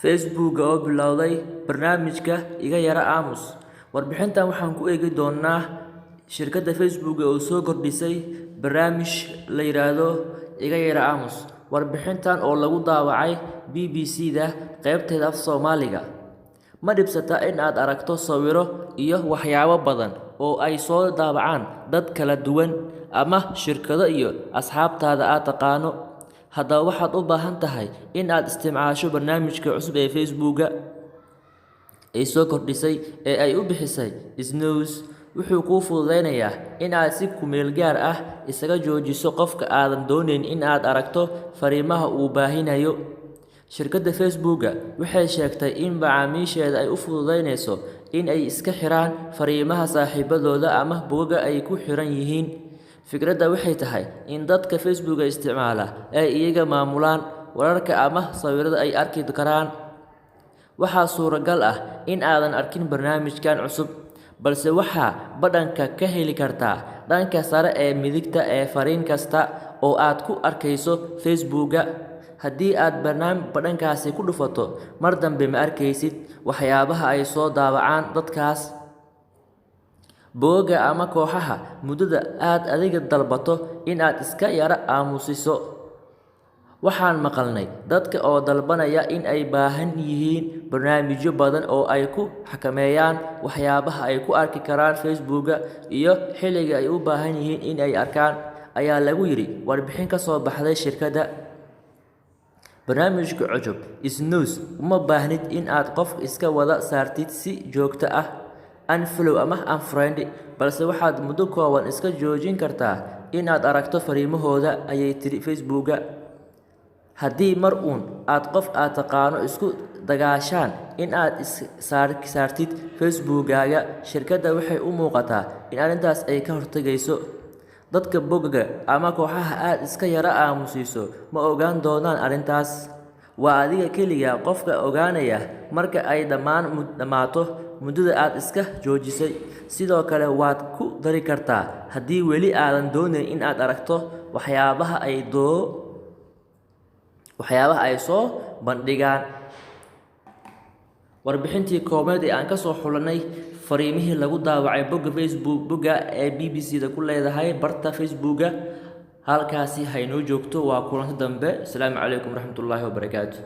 Facebook oo bilowday barnaamijka Iga Yara Aamus. Warbixintan waxaan ku eegi doonaa shirkadda Facebook oo soo kordhisay barnaamij la yiraahdo Iga Yara Aamus. Warbixintan oo lagu daawacay BBC-da qaybteeda af Soomaaliga. Ma dhibsata in aad aragto sawiro iyo waxyaabo badan oo ay soo daabacaan dad kala duwan ama shirkado iyo asxaabtaada aad taqaano. Haddaba waxaad u baahan tahay in aad isticmaasho barnaamijka cusub ee Facebook ay soo kordhisay ee ay u bixisay Snooze. Wuxuu kuu fududeynayaa in aad si ku meel gaar ah isaga joojiso qofka aadan doonayn in aad aragto fariimaha uu baahinayo. Shirkadda Facebook waxay sheegtay in macaamiisheeda ay u fududeynayso in ay iska xiraan fariimaha saaxiibadooda ama bogagga ay ku xiran yihiin. Fikradda waxay tahay in dadka Facebook isticmaala ay iyaga maamulaan wararka ama sawirada ay arki karaan. Waxaa suuragal ah in aadan arkin barnaamijkan cusub, balse waxaa badhanka ka heli kartaa dhanka sare ee midigta ee fariin kasta oo aad ku arkayso Facebook. Haddii aad badhankaasi ku dhufato, mar dambe ma arkaysid waxyaabaha ay soo daabacaan dadkaas. Bogagga ama kooxaha muddada aad adiga dalbato in aad iska yara aamusiso. Waxaan maqalnay dadka oo dalbanaya in ay baahan yihiin barnaamijyo badan oo ay ku xakameeyaan waxyaabaha ay ku arki karaan Facebook iyo xilliga ay u baahan yihiin in ay arkaan, ayaa lagu yiri warbixin ka soo baxday shirkadda. Barnaamijka cusub Snooze uma baahnid in aad qof iska wada saartid si joogto ah unfollow ama unfriend, balse waxaad muddo kooban iska joojin kartaa in aad aragto fariimahooda, ayay tiri Facebook. Haddii mar uun aad qof aad taqaano isku dagaashaan in aad saartid Facebook-gaaga, shirkadda waxay u muuqataa in arrintaas ay ka hortagayso. Dadka bogagga ama kooxaha aad iska yara aamusiso ma ogaan doonaan arrintaas. Waa adiga keliya qofka ogaanaya marka ay dhammaato muddada aad iska joojisay. Sidoo kale waad ku dari kartaa haddii weli aadan doonayn in aad aragto waxyaabaha ay soo bandhigaan. Warbixintii koobaad ee aan ka soo xulanay fariimihii lagu daawacay Facebook ee BBC-da ku leedahay barta Facebook. Halkaasi haynoo joogto. Waa kulanti dambe. Asalaamu calaykum waraxmatullaahi wabarakaatuh.